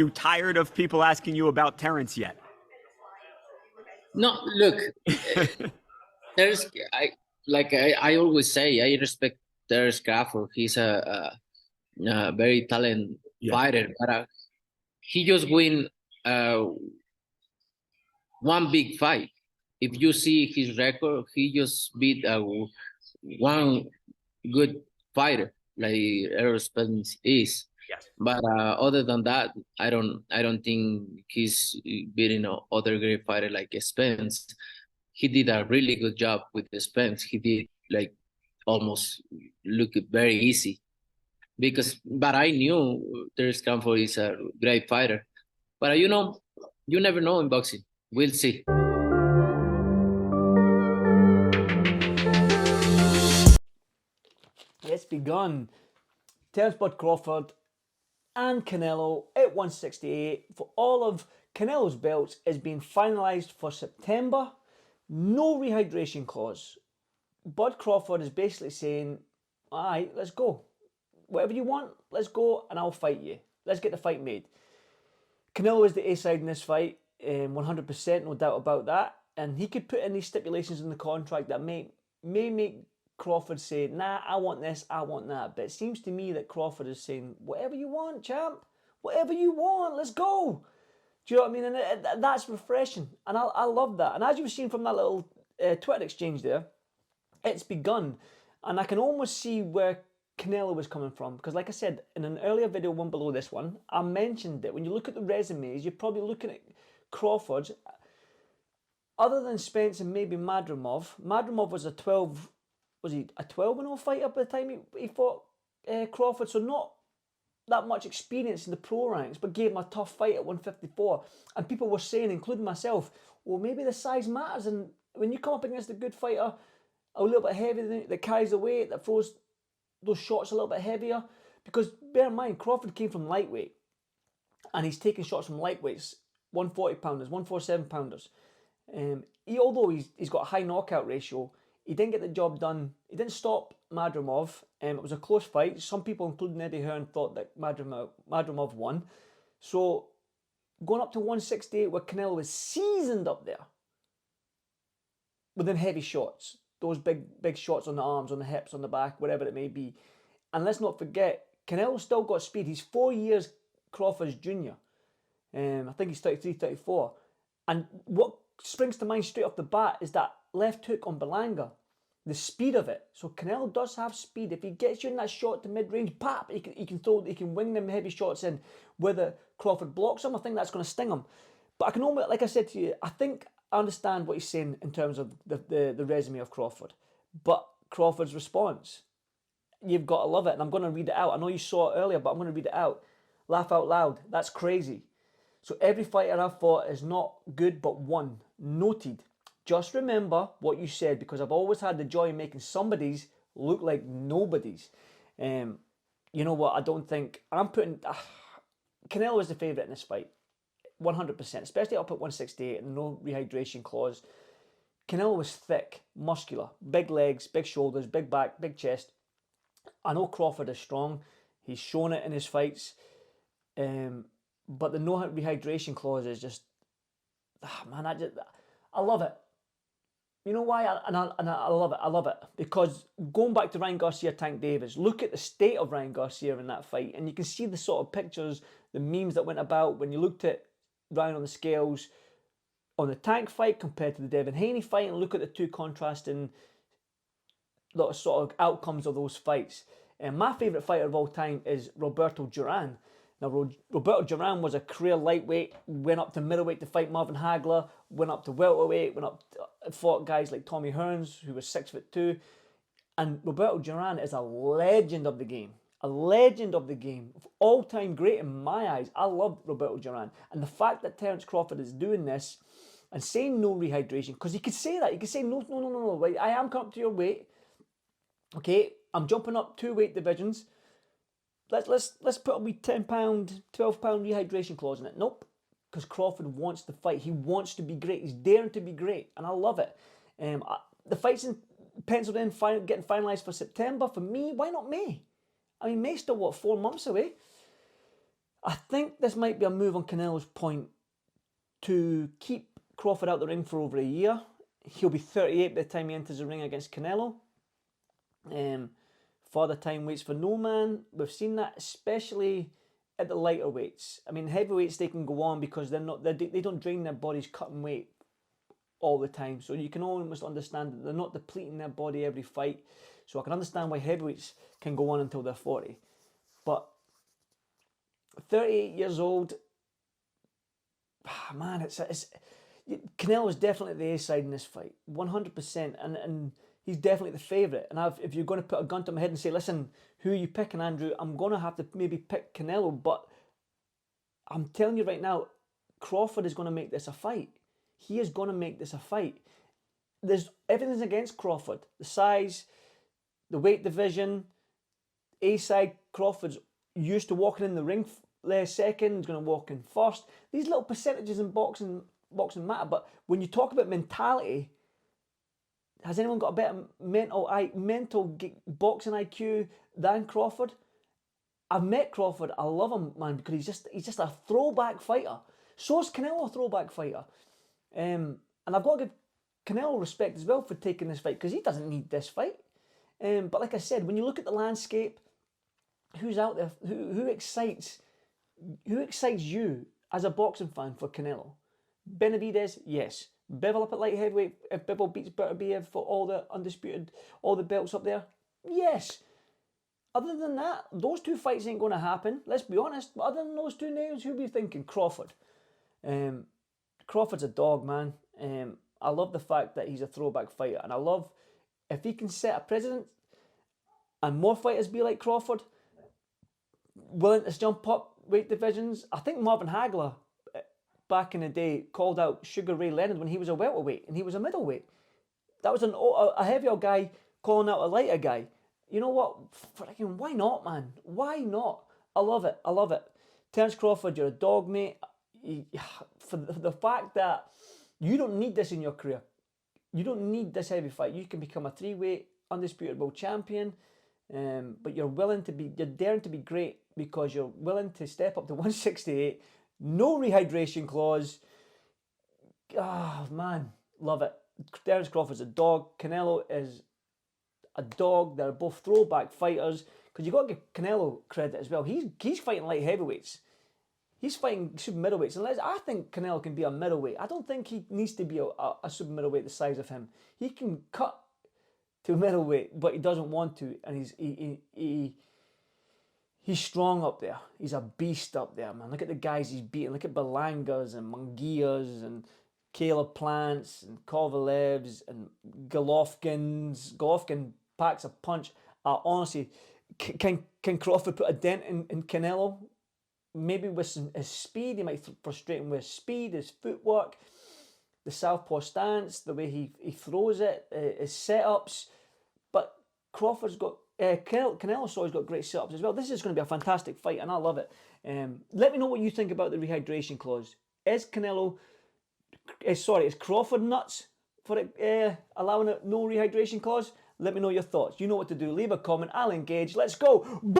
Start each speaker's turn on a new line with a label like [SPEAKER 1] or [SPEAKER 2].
[SPEAKER 1] You tired of people asking you about Terence yet?
[SPEAKER 2] No, look, there's I always say I respect Terence Crawford. He's a very talented
[SPEAKER 1] Yeah.
[SPEAKER 2] fighter, but he just win uh, one big fight. If you see his record, he just beat one good fighter like Errol Spence is.
[SPEAKER 1] Yes.
[SPEAKER 2] But other than that, I don't think he's beating other great fighter like Spence. He did a really good job with the Spence. He did like almost look very easy but I knew Terence Crawford is a great fighter. But you never know in boxing. We'll see.
[SPEAKER 3] It's begun. Terence Bud Crawford and Canelo at 168 for all of Canelo's belts is being finalised for September. No rehydration clause. Bud Crawford is basically saying, alright, let's go. Whatever you want, let's go and I'll fight you. Let's get the fight made. Canelo is the A side in this fight, 100%, no doubt about that. And he could put in these stipulations in the contract that may make Crawford say, nah, I want this, I want that. But it seems to me that Crawford is saying, whatever you want, champ. Whatever you want, let's go. Do you know what I mean? And that's refreshing. And I love that. And as you've seen from that little Twitter exchange there, it's begun. And I can almost see where Canelo was coming from. Because like I said, in an earlier video, one below this one, I mentioned that when you look at the resumes, you're probably looking at Crawford's. Other than Spence and maybe Madrimov was a 12-0 fighter by the time he fought Crawford, so not that much experience in the pro ranks, but gave him a tough fight at 154. And people were saying, including myself, well, maybe the size matters. And when you come up against a good fighter, a little bit heavier, that carries the weight, that throws those shots a little bit heavier, because bear in mind, Crawford came from lightweight, and he's taking shots from lightweights, 140 pounders, 147 pounders. Although he's got a high knockout ratio, he didn't get the job done. He didn't stop Madrimov. It was a close fight. Some people, including Eddie Hearn, thought that Madrimov won. So going up to 168 where Canelo was seasoned up there within heavy shots. Those big shots on the arms, on the hips, on the back, whatever it may be. And let's not forget, Canelo's still got speed. He's 4 years Crawford's junior. I think he's 33, 34. And what springs to mind straight off the bat is that left hook on Berlanga. The speed of it. So Canelo does have speed. If he gets you in that shot to mid-range, pap, he can wing them heavy shots in. Whether Crawford blocks him, I think that's going to sting him. But I can only, like I said to you, I think I understand what he's saying in terms of the resume of Crawford. But Crawford's response, you've got to love it. And I'm going to read it out. I know you saw it earlier, but I'm going to read it out. Laugh out loud. That's crazy. So every fighter I've fought is not good but one. Noted. Just remember what you said, because I've always had the joy of making somebody's look like nobody's. You know what? I don't think I'm putting Canelo is the favourite in this fight, 100%. Especially up at 168 and no rehydration clause. Canelo was thick, muscular, big legs, big shoulders, big back, big chest. I know Crawford is strong. He's shown it in his fights. But the no rehydration clause is just, man, I love it. You know why? I love it. I love it. Because going back to Ryan Garcia, Tank Davis, look at the state of Ryan Garcia in that fight. And you can see the sort of pictures, the memes that went about when you looked at Ryan on the scales on the Tank fight compared to the Devin Haney fight, and look at the two contrasting sort of outcomes of those fights. And my favourite fighter of all time is Roberto Duran. Now, Roberto Duran was a career lightweight, went up to middleweight to fight Marvin Hagler, went up to welterweight, fought guys like Tommy Hearns, who was 6'2". And Roberto Duran is a legend of the game. A legend of the game. All-time great in my eyes. I love Roberto Duran. And the fact that Terence Crawford is doing this and saying no rehydration, because he could say that. He could say, no, I am coming up to your weight. Okay, I'm jumping up 2 weight divisions. Let's put a wee £10, £12 rehydration clause in it. Nope, because Crawford wants to fight. He wants to be great. He's daring to be great, and I love it. The fight's in penciled in, getting finalised for September. For me, why not May? I mean, May's still, 4 months away? I think this might be a move on Canelo's point to keep Crawford out the ring for over a year. He'll be 38 by the time he enters the ring against Canelo. Father time waits for no man. We've seen that, especially at the lighter weights. I mean, heavyweights, they can go on because they don't drain their bodies cutting weight all the time. So you can almost understand that they're not depleting their body every fight. So I can understand why heavyweights can go on until they're 40. But 38 years old, man, Canelo's definitely the A side in this fight, 100%, and he's definitely the favourite. And if you're going to put a gun to my head and say, listen, who are you picking, Andrew? I'm going to have to maybe pick Canelo, but I'm telling you right now, Crawford is going to make this a fight. He is going to make this a fight. Everything's against Crawford. The size, the weight division, A side. Crawford's used to walking in the ring second, he's going to walk in first. These little percentages in boxing matter, but when you talk about mentality, has anyone got a better mental boxing IQ than Crawford? I've met Crawford. I love him, man, because he's just a throwback fighter. So is Canelo a throwback fighter. And I've got to give Canelo respect as well for taking this fight, because he doesn't need this fight. But like I said, when you look at the landscape, who's out there? Who excites you as a boxing fan for Canelo? Benavidez, yes. Bivol up at light heavyweight, if Bivol beats Beterbiev for all the undisputed, all the belts up there, yes. Other than that, those two fights ain't going to happen, let's be honest. But other than those two names, who be thinking? Crawford. Crawford's a dog, man. I love the fact that he's a throwback fighter, and I love if he can set a precedent and more fighters be like Crawford, willing to jump up weight divisions. I think Marvin Hagler back in the day called out Sugar Ray Leonard when he was a welterweight and he was a middleweight. That was a heavier guy calling out a lighter guy. You know what? Freaking why not, man? Why not? I love it. I love it. Terence Crawford, you're a dog, mate. For the fact that you don't need this in your career. You don't need this heavy fight. You can become a 3-weight undisputed world champion. But you're daring to be great because you're willing to step up to 168. No rehydration clause. Ah, man, love it. Terence Crawford's a dog. Canelo is a dog. They're both throwback fighters. Because you've got to give Canelo credit as well. He's fighting light heavyweights. He's fighting super middleweights. And I think Canelo can be a middleweight. I don't think he needs to be a super middleweight the size of him. He can cut to middleweight, but he doesn't want to. And he's strong up there. He's a beast up there, man. Look at the guys he's beating. Look at Belangas and Munguias and Caleb Plants and Kovalevs and Golovkins. Golovkin packs a punch. Honestly, can Crawford put a dent in Canelo? Maybe with his speed. He might frustrate him with his speed, his footwork, the southpaw stance, the way he throws it, his setups. But Crawford's got... Canelo's always got great setups as well. This is going to be a fantastic fight, and I love it. Let me know what you think about the rehydration clause. Is Crawford nuts for it, allowing a no rehydration clause? Let me know your thoughts. You know what to do. Leave a comment. I'll engage. Let's go. Boom!